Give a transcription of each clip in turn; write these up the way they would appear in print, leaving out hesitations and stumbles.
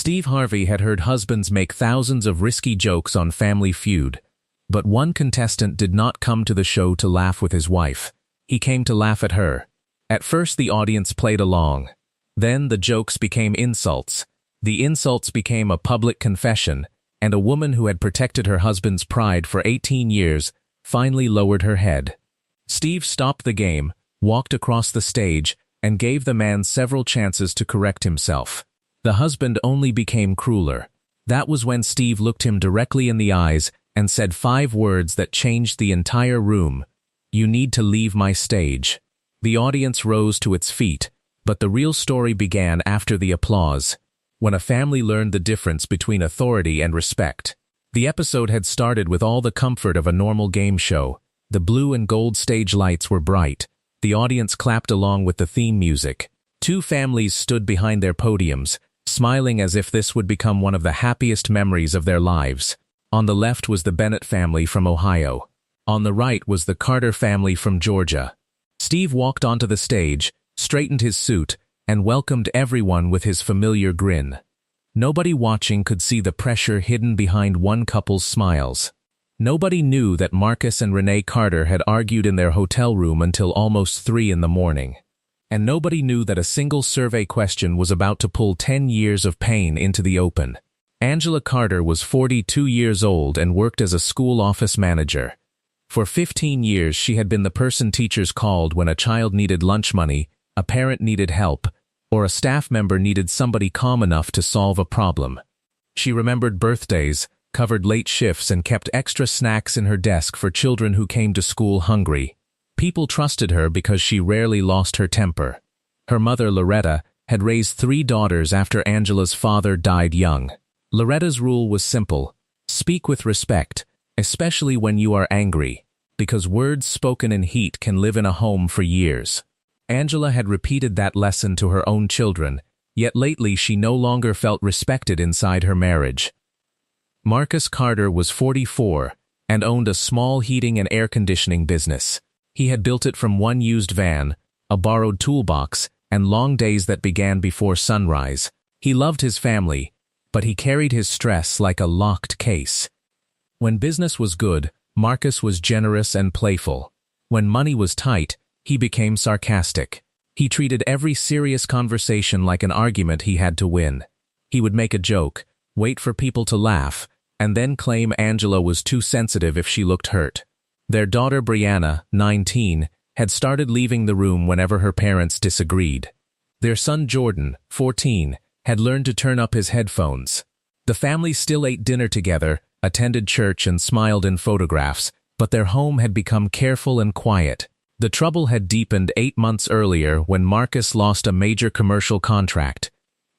Steve Harvey had heard husbands make thousands of risky jokes on Family Feud, but one contestant did not come to the show to laugh with his wife. He came to laugh at her. At first the audience played along. Then the jokes became insults. The insults became a public confession, and a woman who had protected her husband's pride for 18 years finally lowered her head. Steve stopped the game, walked across the stage, and gave the man several chances to correct himself. The husband only became crueler. That was when Steve looked him directly in the eyes and said 5 words that changed the entire room. "You need to leave my stage." The audience rose to its feet, but the real story began after the applause, when a family learned the difference between authority and respect. The episode had started with all the comfort of a normal game show. The blue and gold stage lights were bright. The audience clapped along with the theme music. 2 families stood behind their podiums, smiling as if this would become one of the happiest memories of their lives. On the left was the Bennett family from Ohio. On the right was the Carter family from Georgia. Steve walked onto the stage, straightened his suit, and welcomed everyone with his familiar grin. Nobody watching could see the pressure hidden behind one couple's smiles. Nobody knew that Marcus and Renee Carter had argued in their hotel room until almost 3 in the morning. And nobody knew that a single survey question was about to pull 10 years of pain into the open. Angela Carter was 42 years old and worked as a school office manager. For 15 years she had been the person teachers called when a child needed lunch money, a parent needed help, or a staff member needed somebody calm enough to solve a problem. She remembered birthdays, covered late shifts, and kept extra snacks in her desk for children who came to school hungry. People trusted her because she rarely lost her temper. Her mother, Loretta, had raised 3 daughters after Angela's father died young. Loretta's rule was simple: speak with respect, especially when you are angry, because words spoken in heat can live in a home for years. Angela had repeated that lesson to her own children, yet lately she no longer felt respected inside her marriage. Marcus Carter was 44 and owned a small heating and air conditioning business. He had built it from one used van, a borrowed toolbox, and long days that began before sunrise. He loved his family, but he carried his stress like a locked case. When business was good, Marcus was generous and playful. When money was tight, he became sarcastic. He treated every serious conversation like an argument he had to win. He would make a joke, wait for people to laugh, and then claim Angela was too sensitive if she looked hurt. Their daughter Brianna, 19, had started leaving the room whenever her parents disagreed. Their son Jordan, 14, had learned to turn up his headphones. The family still ate dinner together, attended church, and smiled in photographs, but their home had become careful and quiet. The trouble had deepened 8 months earlier when Marcus lost a major commercial contract.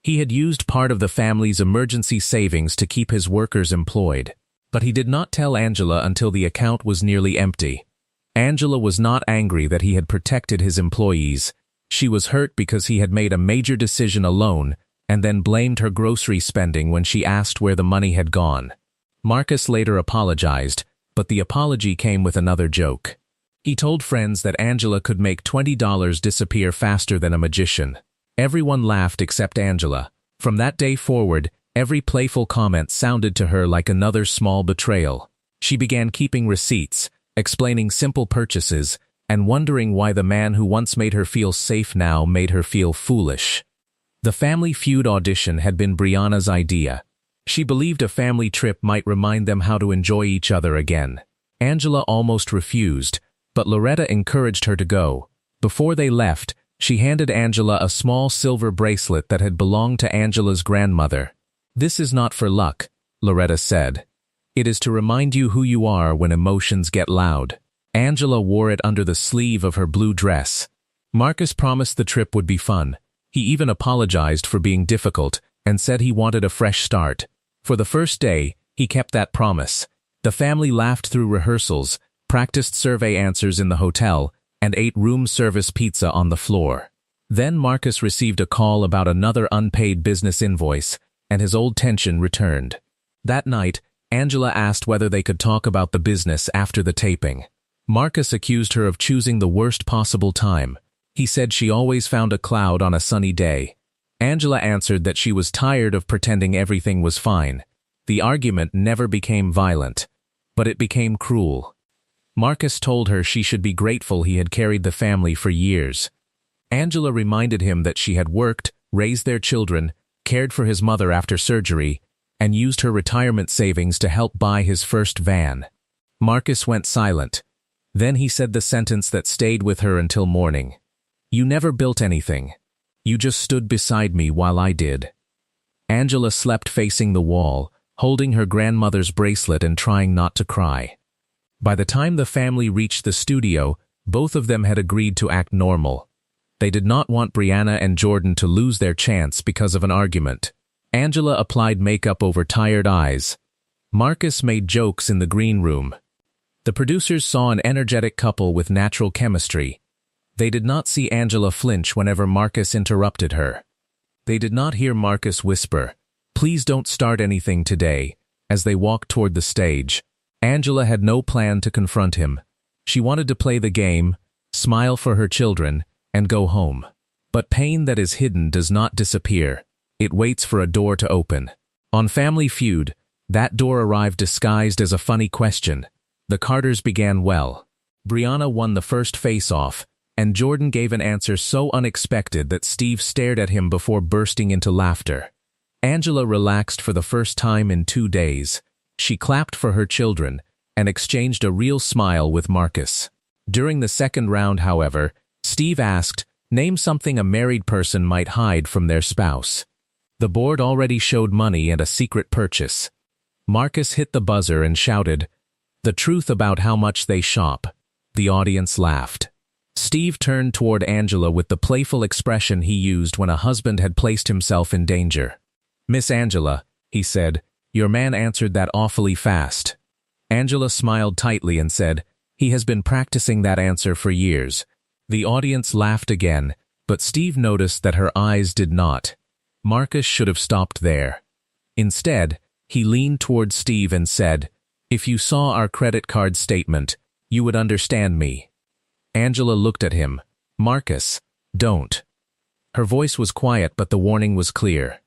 He had used part of the family's emergency savings to keep his workers employed. But he did not tell Angela until the account was nearly empty. Angela was not angry that he had protected his employees. She was hurt because he had made a major decision alone and then blamed her grocery spending when she asked where the money had gone. Marcus later apologized, but the apology came with another joke. He told friends that Angela could make $20 disappear faster than a magician. Everyone laughed except Angela. From that day forward, every playful comment sounded to her like another small betrayal. She began keeping receipts, explaining simple purchases, and wondering why the man who once made her feel safe now made her feel foolish. The Family Feud audition had been Brianna's idea. She believed a family trip might remind them how to enjoy each other again. Angela almost refused, but Loretta encouraged her to go. Before they left, she handed Angela a small silver bracelet that had belonged to Angela's grandmother. "This is not for luck," Loretta said. "It is to remind you who you are when emotions get loud." Angela wore it under the sleeve of her blue dress. Marcus promised the trip would be fun. He even apologized for being difficult and said he wanted a fresh start. For the first day, he kept that promise. The family laughed through rehearsals, practiced survey answers in the hotel, and ate room service pizza on the floor. Then Marcus received a call about another unpaid business invoice, and his old tension returned. That night, Angela asked whether they could talk about the business after the taping. Marcus accused her of choosing the worst possible time. He said she always found a cloud on a sunny day. Angela answered that she was tired of pretending everything was fine. The argument never became violent, but it became cruel. Marcus told her she should be grateful he had carried the family for years. Angela reminded him that she had worked, raised their children, cared for his mother after surgery, and used her retirement savings to help buy his first van. Marcus went silent. Then he said the sentence that stayed with her until morning. "You never built anything. You just stood beside me while I did." Angela slept facing the wall, holding her grandmother's bracelet and trying not to cry. By the time the family reached the studio, both of them had agreed to act normal. They did not want Brianna and Jordan to lose their chance because of an argument. Angela applied makeup over tired eyes. Marcus made jokes in the green room. The producers saw an energetic couple with natural chemistry. They did not see Angela flinch whenever Marcus interrupted her. They did not hear Marcus whisper, "Please don't start anything today," as they walked toward the stage. Angela had no plan to confront him. She wanted to play the game, smile for her children, and go home. But pain that is hidden does not disappear. It waits for a door to open. On Family Feud, that door arrived disguised as a funny question. The Carters began well. Brianna won the first face-off, and Jordan gave an answer so unexpected that Steve stared at him before bursting into laughter. Angela relaxed for the first time in 2 days. She clapped for her children and exchanged a real smile with Marcus. During the second round, however, Steve asked, "Name something a married person might hide from their spouse." The board already showed money and a secret purchase. Marcus hit the buzzer and shouted, "The truth about how much they shop." The audience laughed. Steve turned toward Angela with the playful expression he used when a husband had placed himself in danger. "Miss Angela," he said, "your man answered that awfully fast." Angela smiled tightly and said, "He has been practicing that answer for years." The audience laughed again, but Steve noticed that her eyes did not. Marcus should have stopped there. Instead, he leaned toward Steve and said, "If you saw our credit card statement, you would understand me." Angela looked at him. "Marcus, don't." Her voice was quiet, but the warning was clear.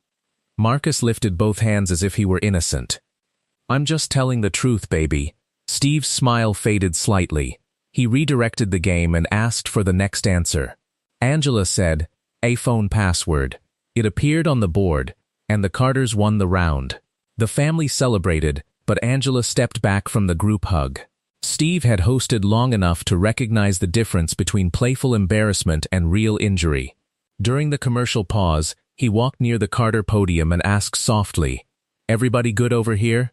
Marcus lifted both hands as if he were innocent. "I'm just telling the truth, baby." Steve's smile faded slightly. He redirected the game and asked for the next answer. Angela said, "A phone password." It appeared on the board, and the Carters won the round. The family celebrated, but Angela stepped back from the group hug. Steve had hosted long enough to recognize the difference between playful embarrassment and real injury. During the commercial pause, he walked near the Carter podium and asked softly, "Everybody good over here?"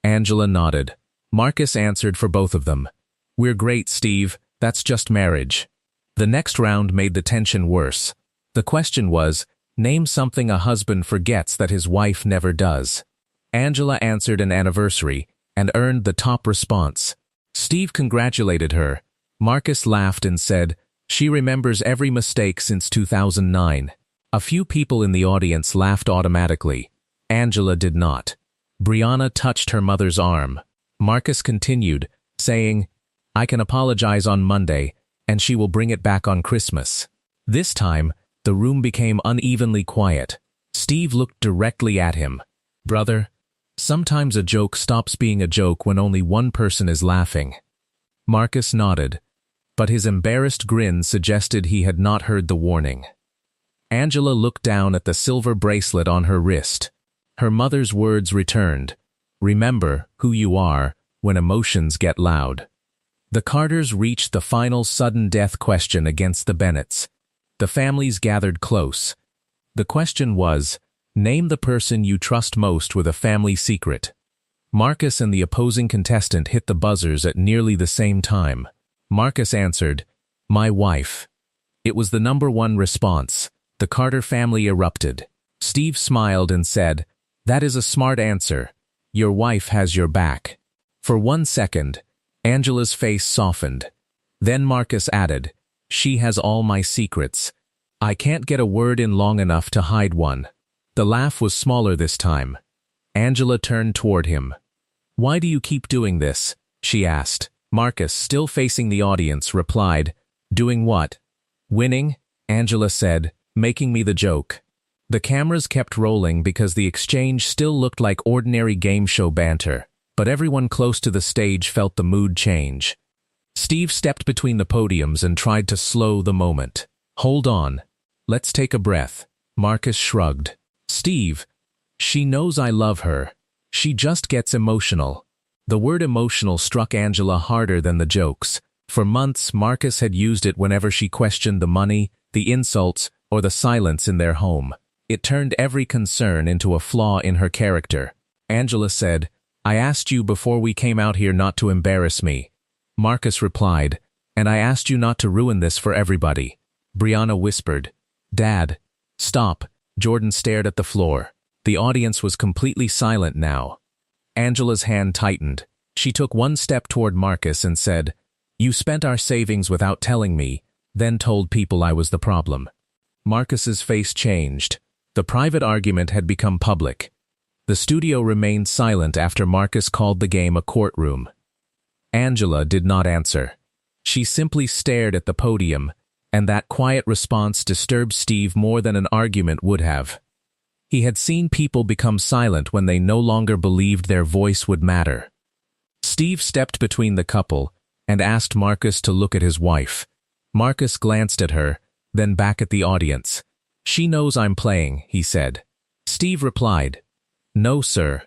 Angela nodded. Marcus answered for both of them. "We're great, Steve. That's just marriage." The next round made the tension worse. The question was, name something a husband forgets that his wife never does. Angela answered an anniversary and earned the top response. Steve congratulated her. Marcus laughed and said, "She remembers every mistake since 2009. A few people in the audience laughed automatically. Angela did not. Brianna touched her mother's arm. Marcus continued, saying, "I can apologize on Monday, and she will bring it back on Christmas." This time, the room became unevenly quiet. Steve looked directly at him. "Brother, sometimes a joke stops being a joke when only one person is laughing." Marcus nodded, but his embarrassed grin suggested he had not heard the warning. Angela looked down at the silver bracelet on her wrist. Her mother's words returned, "Remember who you are when emotions get loud." The Carters reached the final sudden death question against the Bennetts. The families gathered close. The question was, name the person you trust most with a family secret. Marcus and the opposing contestant hit the buzzers at nearly the same time. Marcus answered, "My wife." It was the number one response. The Carter family erupted. Steve smiled and said, "That is a smart answer. Your wife has your back." For 1 second, Angela's face softened. Then Marcus added, "She has all my secrets. I can't get a word in long enough to hide one." The laugh was smaller this time. Angela turned toward him. "Why do you keep doing this?" she asked. Marcus, still facing the audience, replied, "Doing what?" "Winning," Angela said, "making me the joke." The cameras kept rolling because the exchange still looked like ordinary game show banter, but everyone close to the stage felt the mood change. Steve stepped between the podiums and tried to slow the moment. "Hold on. Let's take a breath." Marcus shrugged. "Steve, she knows I love her. She just gets emotional." The word emotional struck Angela harder than the jokes. For months, Marcus had used it whenever she questioned the money, the insults, or the silence in their home. It turned every concern into a flaw in her character. Angela said, "I asked you before we came out here not to embarrass me." Marcus replied, "And I asked you not to ruin this for everybody." Brianna whispered, "Dad, stop." Jordan stared at the floor. The audience was completely silent now. Angela's hand tightened. She took one step toward Marcus and said, "You spent our savings without telling me, then told people I was the problem." Marcus's face changed. The private argument had become public. The studio remained silent after Marcus called the game a courtroom. Angela did not answer. She simply stared at the podium, and that quiet response disturbed Steve more than an argument would have. He had seen people become silent when they no longer believed their voice would matter. Steve stepped between the couple and asked Marcus to look at his wife. Marcus glanced at her, then back at the audience. "She knows I'm playing," he said. Steve replied, "No, sir.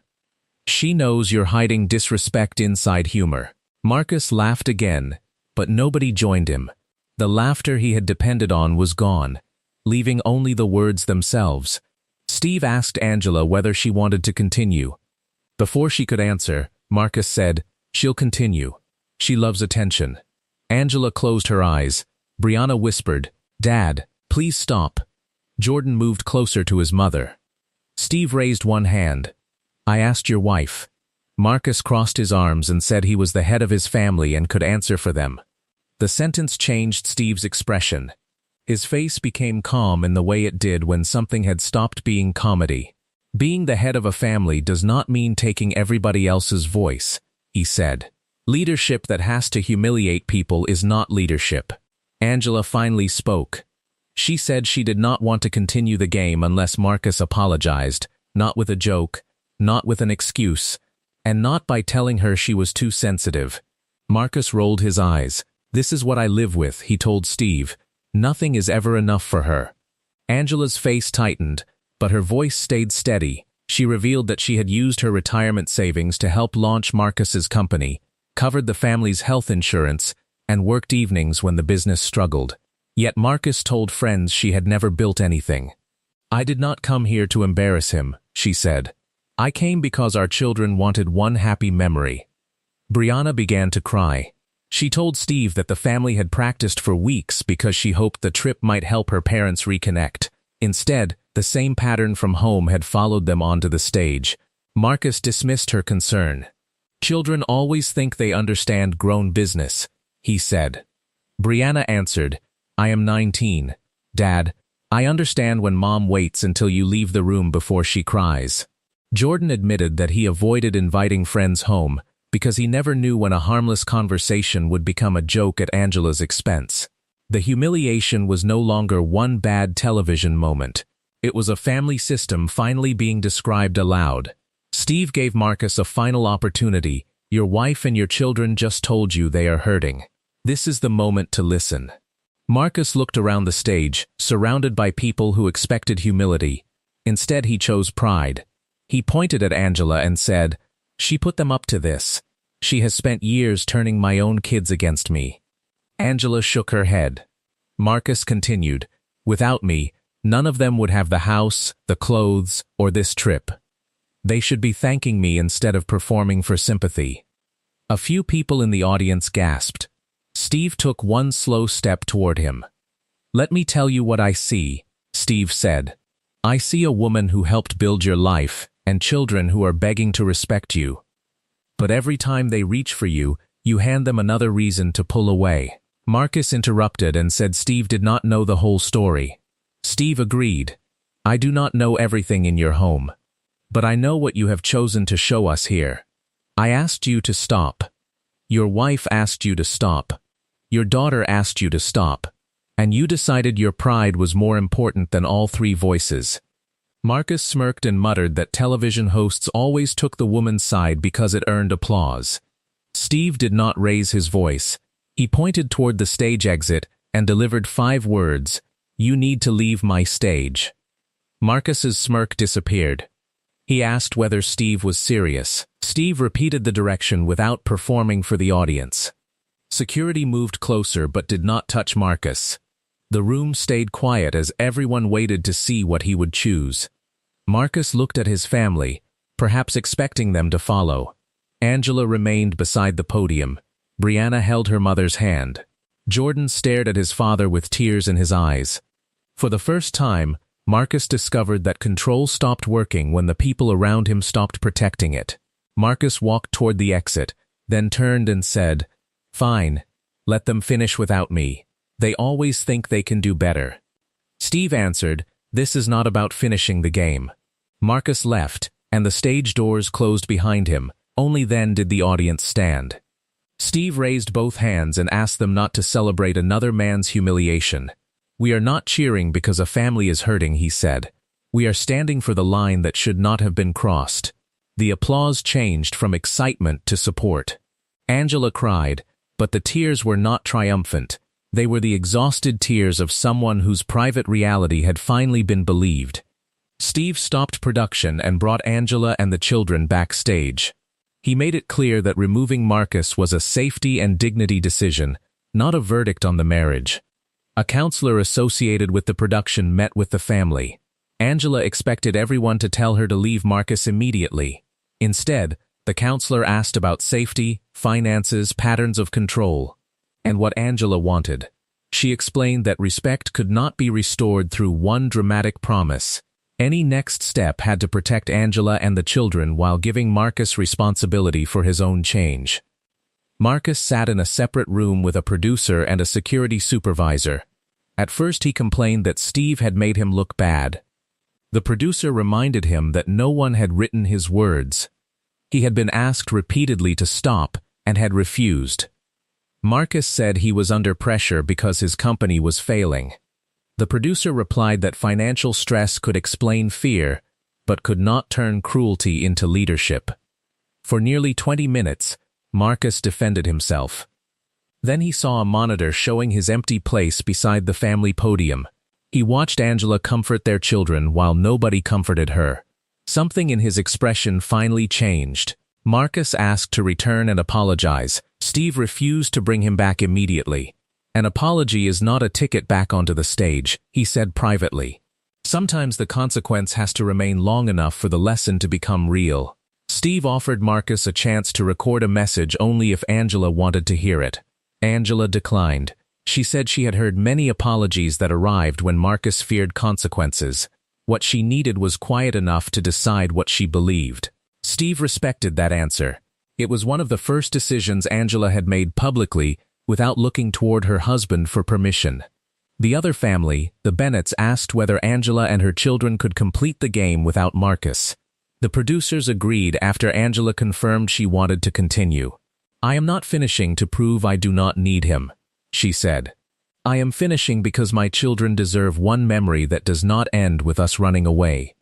She knows you're hiding disrespect inside humor." Marcus laughed again, but nobody joined him. The laughter he had depended on was gone, leaving only the words themselves. Steve asked Angela whether she wanted to continue. Before she could answer, Marcus said, "She'll continue. She loves attention." Angela closed her eyes. Brianna whispered, "Dad, please stop." Jordan moved closer to his mother. Steve raised one hand. "I asked your wife." Marcus crossed his arms and said he was the head of his family and could answer for them. The sentence changed Steve's expression. His face became calm in the way it did when something had stopped being comedy. "Being the head of a family does not mean taking everybody else's voice," he said. "Leadership that has to humiliate people is not leadership." Angela finally spoke. She said she did not want to continue the game unless Marcus apologized, not with a joke, not with an excuse, and not by telling her she was too sensitive. Marcus rolled his eyes. "This is what I live with," he told Steve. "Nothing is ever enough for her." Angela's face tightened, but her voice stayed steady. She revealed that she had used her retirement savings to help launch Marcus's company, covered the family's health insurance, and worked evenings when the business struggled. Yet Marcus told friends she had never built anything. "I did not come here to embarrass him," she said. "I came because our children wanted one happy memory." Brianna began to cry. She told Steve that the family had practiced for weeks because she hoped the trip might help her parents reconnect. Instead, the same pattern from home had followed them onto the stage. Marcus dismissed her concern. "Children always think they understand grown business," he said. Brianna answered, "I am 19. Dad, I understand when Mom waits until you leave the room before she cries." Jordan admitted that he avoided inviting friends home because he never knew when a harmless conversation would become a joke at Angela's expense. The humiliation was no longer one bad television moment. It was a family system finally being described aloud. Steve gave Marcus a final opportunity. "Your wife and your children just told you they are hurting. This is the moment to listen." Marcus looked around the stage, surrounded by people who expected humility. Instead, he chose pride. He pointed at Angela and said, "She put them up to this. She has spent years turning my own kids against me." Angela shook her head. Marcus continued, "Without me, none of them would have the house, the clothes, or this trip. They should be thanking me instead of performing for sympathy." A few people in the audience gasped. Steve took one slow step toward him. "Let me tell you what I see," Steve said. "I see a woman who helped build your life and children who are begging to respect you. But every time they reach for you, you hand them another reason to pull away." Marcus interrupted and said Steve did not know the whole story. Steve agreed. "I do not know everything in your home, but I know what you have chosen to show us here. I asked you to stop. Your wife asked you to stop. Your daughter asked you to stop. And you decided your pride was more important than all three voices. Marcus smirked and muttered that television hosts always took the woman's side because it earned applause. Steve did not raise his voice. He pointed toward the stage exit and delivered 5 words, "You need to leave my stage." Marcus's smirk disappeared. He asked whether Steve was serious. Steve repeated the direction without performing for the audience. Security moved closer but did not touch Marcus. The room stayed quiet as everyone waited to see what he would choose. Marcus looked at his family, perhaps expecting them to follow. Angela remained beside the podium. Brianna held her mother's hand. Jordan stared at his father with tears in his eyes. For the first time, Marcus discovered that control stopped working when the people around him stopped protecting it. Marcus walked toward the exit, then turned and said, "Fine, let them finish without me. They always think they can do better." Steve answered, "This is not about finishing the game." Marcus left, and the stage doors closed behind him. Only then did the audience stand. Steve raised both hands and asked them not to celebrate another man's humiliation. "We are not cheering because a family is hurting," he said. "We are standing for the line that should not have been crossed." The applause changed from excitement to support. Angela cried, but the tears were not triumphant. They were the exhausted tears of someone whose private reality had finally been believed. Steve stopped production and brought Angela and the children backstage. He made it clear that removing Marcus was a safety and dignity decision, not a verdict on the marriage. A counselor associated with the production met with the family. Angela expected everyone to tell her to leave Marcus immediately. Instead, the counselor asked about safety, finances, patterns of control, and what Angela wanted. She explained that respect could not be restored through one dramatic promise. Any next step had to protect Angela and the children while giving Marcus responsibility for his own change. Marcus sat in a separate room with a producer and a security supervisor. At first he complained that Steve had made him look bad. The producer reminded him that no one had written his words. He had been asked repeatedly to stop and had refused. Marcus said he was under pressure because his company was failing. The producer replied that financial stress could explain fear, but could not turn cruelty into leadership. For nearly 20 minutes, Marcus defended himself. Then he saw a monitor showing his empty place beside the family podium. He watched Angela comfort their children while nobody comforted her. Something in his expression finally changed. Marcus asked to return and apologize. Steve refused to bring him back immediately. "An apology is not a ticket back onto the stage," he said privately. "Sometimes the consequence has to remain long enough for the lesson to become real." Steve offered Marcus a chance to record a message only if Angela wanted to hear it. Angela declined. She said she had heard many apologies that arrived when Marcus feared consequences. What she needed was quiet enough to decide what she believed. Steve respected that answer. It was one of the first decisions Angela had made publicly without looking toward her husband for permission. The other family, the Bennetts, asked whether Angela and her children could complete the game without Marcus. The producers agreed after Angela confirmed she wanted to continue. "I am not finishing to prove I do not need him," she said. "I am finishing because my children deserve one memory that does not end with us running away."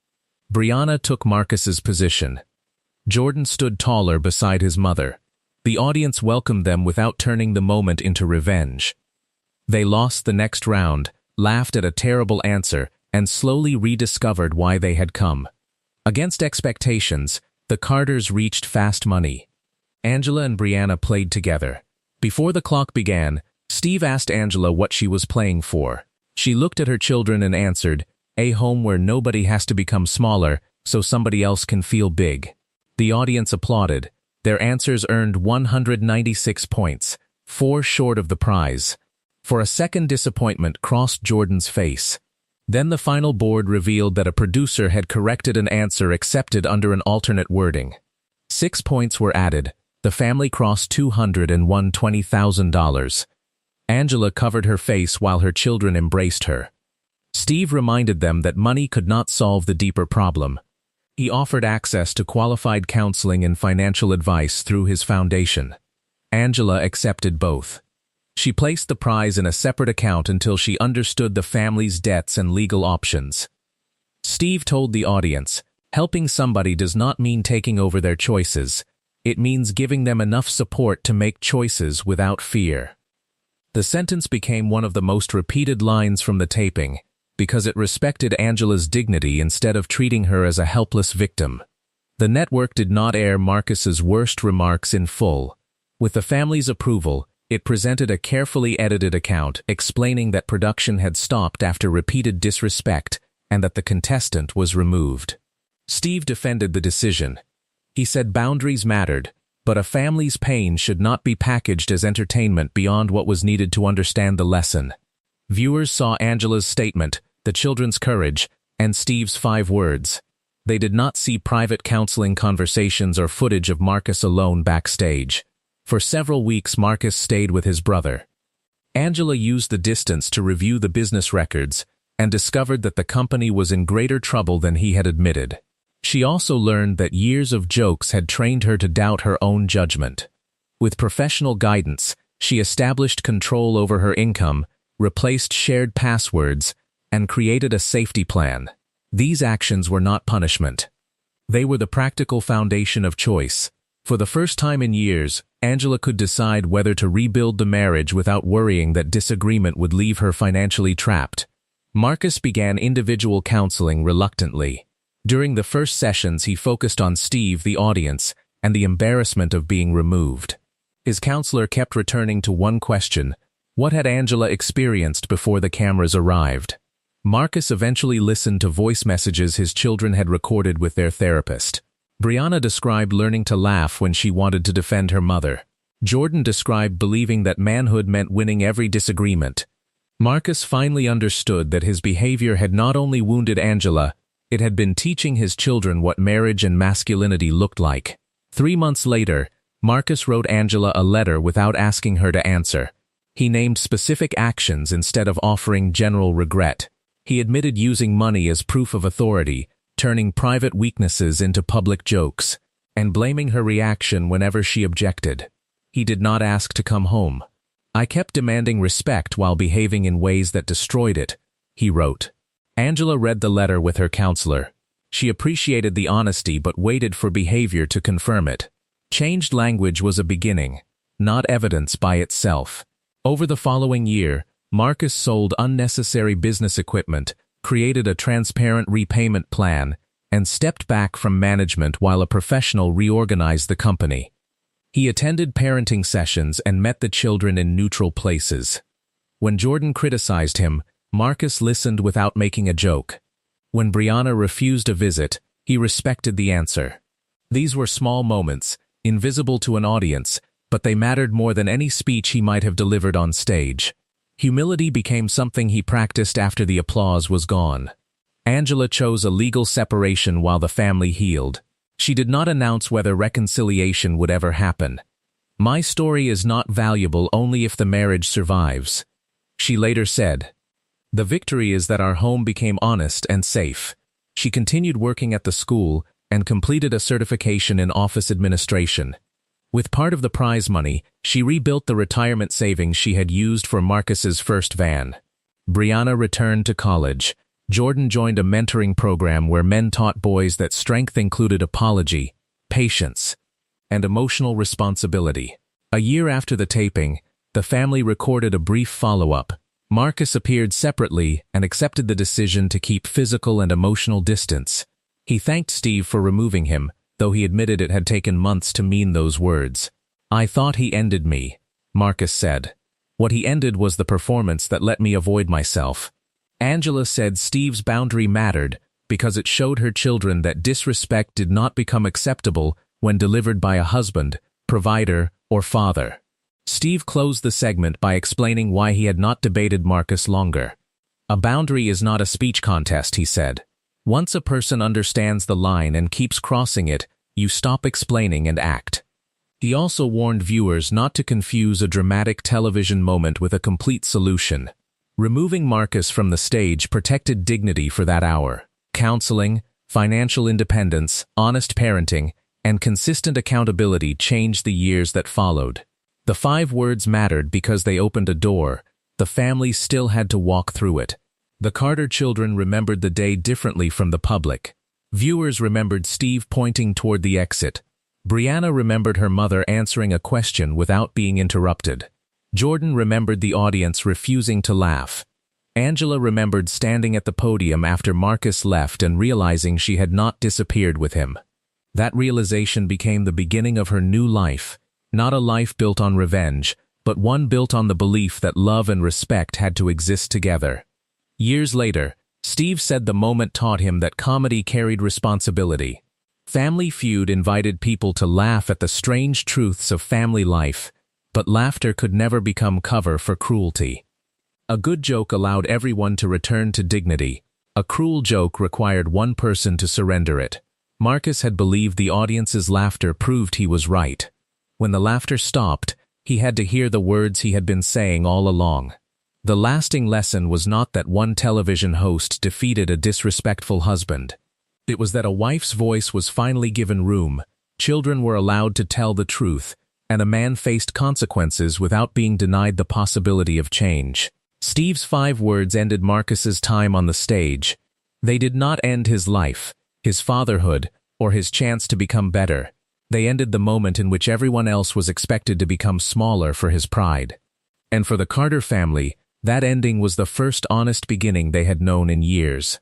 Brianna took Marcus's position. Jordan stood taller beside his mother. The audience welcomed them without turning the moment into revenge. They lost the next round, laughed at a terrible answer, and slowly rediscovered why they had come. Against expectations, the Carters reached fast money. Angela and Brianna played together. Before the clock began, Steve asked Angela what she was playing for. She looked at her children and answered, "A home where nobody has to become smaller so somebody else can feel big." The audience applauded. Their answers earned 196 points, 4 short of the prize. For a second, disappointment crossed Jordan's face. Then the final board revealed that a producer had corrected an answer accepted under an alternate wording. 6 points were added. The family crossed 200 and won $20,000. Angela covered her face while her children embraced her. Steve reminded them that money could not solve the deeper problem. He offered access to qualified counseling and financial advice through his foundation. Angela accepted both. She placed the prize in a separate account until she understood the family's debts and legal options. Steve told the audience, "Helping somebody does not mean taking over their choices. It means giving them enough support to make choices without fear." The sentence became one of the most repeated lines from the taping, because it respected Angela's dignity instead of treating her as a helpless victim. The network did not air Marcus's worst remarks in full. With the family's approval, it presented a carefully edited account explaining that production had stopped after repeated disrespect and that the contestant was removed. Steve defended the decision. He said boundaries mattered, but a family's pain should not be packaged as entertainment beyond what was needed to understand the lesson. Viewers saw Angela's statement, the children's courage, and Steve's 5 words. They did not see private counseling conversations or footage of Marcus alone backstage. For several weeks, Marcus stayed with his brother. Angela used the distance to review the business records and discovered that the company was in greater trouble than he had admitted. She also learned that years of jokes had trained her to doubt her own judgment. With professional guidance, she established control over her income, replaced shared passwords, and created a safety plan. These actions were not punishment. They were the practical foundation of choice. For the first time in years, Angela could decide whether to rebuild the marriage without worrying that disagreement would leave her financially trapped. Marcus began individual counseling reluctantly. During the first sessions, he focused on Steve, the audience, and the embarrassment of being removed. His counselor kept returning to one question: what had Angela experienced before the cameras arrived? Marcus eventually listened to voice messages his children had recorded with their therapist. Brianna described learning to laugh when she wanted to defend her mother. Jordan described believing that manhood meant winning every disagreement. Marcus finally understood that his behavior had not only wounded Angela, it had been teaching his children what marriage and masculinity looked like. 3 months later, Marcus wrote Angela a letter without asking her to answer. He named specific actions instead of offering general regret. He admitted using money as proof of authority, turning private weaknesses into public jokes, and blaming her reaction whenever she objected. He did not ask to come home. "I kept demanding respect while behaving in ways that destroyed it," he wrote. Angela read the letter with her counselor. She appreciated the honesty but waited for behavior to confirm it. Changed language was a beginning, not evidence by itself. Over the following year, Marcus sold unnecessary business equipment, created a transparent repayment plan, and stepped back from management while a professional reorganized the company. He attended parenting sessions and met the children in neutral places. When Jordan criticized him, Marcus listened without making a joke. When Brianna refused a visit, he respected the answer. These were small moments, invisible to an audience, but they mattered more than any speech he might have delivered on stage. Humility became something he practiced after the applause was gone. Angela chose a legal separation while the family healed. She did not announce whether reconciliation would ever happen. "My story is not valuable only if the marriage survives," she later said. "The victory is that our home became honest and safe." She continued working at the school and completed a certification in office administration. With part of the prize money, she rebuilt the retirement savings she had used for Marcus's first van. Brianna returned to college. Jordan joined a mentoring program where men taught boys that strength included apology, patience, and emotional responsibility. A year after the taping, the family recorded a brief follow-up. Marcus appeared separately and accepted the decision to keep physical and emotional distance. He thanked Steve for removing him, though he admitted it had taken months to mean those words. "I thought he ended me," Marcus said. "What he ended was the performance that let me avoid myself." Angela said Steve's boundary mattered because it showed her children that disrespect did not become acceptable when delivered by a husband, provider, or father. Steve closed the segment by explaining why he had not debated Marcus longer. "A boundary is not a speech contest," he said. "Once a person understands the line and keeps crossing it, you stop explaining and act." He also warned viewers not to confuse a dramatic television moment with a complete solution. Removing Marcus from the stage protected dignity for that hour. Counseling, financial independence, honest parenting, and consistent accountability changed the years that followed. The 5 words mattered because they opened a door. The family still had to walk through it. The Carter children remembered the day differently from the public. Viewers remembered Steve pointing toward the exit. Brianna remembered her mother answering a question without being interrupted. Jordan remembered the audience refusing to laugh. Angela remembered standing at the podium after Marcus left and realizing she had not disappeared with him. That realization became the beginning of her new life, not a life built on revenge, but one built on the belief that love and respect had to exist together. Years later, Steve said the moment taught him that comedy carried responsibility. Family Feud invited people to laugh at the strange truths of family life, but laughter could never become cover for cruelty. A good joke allowed everyone to return to dignity. A cruel joke required one person to surrender it. Marcus had believed the audience's laughter proved he was right. When the laughter stopped, he had to hear the words he had been saying all along. The lasting lesson was not that one television host defeated a disrespectful husband. It was that a wife's voice was finally given room, children were allowed to tell the truth, and a man faced consequences without being denied the possibility of change. Steve's 5 words ended Marcus's time on the stage. They did not end his life, his fatherhood, or his chance to become better. They ended the moment in which everyone else was expected to become smaller for his pride. And for the Carter family, that ending was the first honest beginning they had known in years.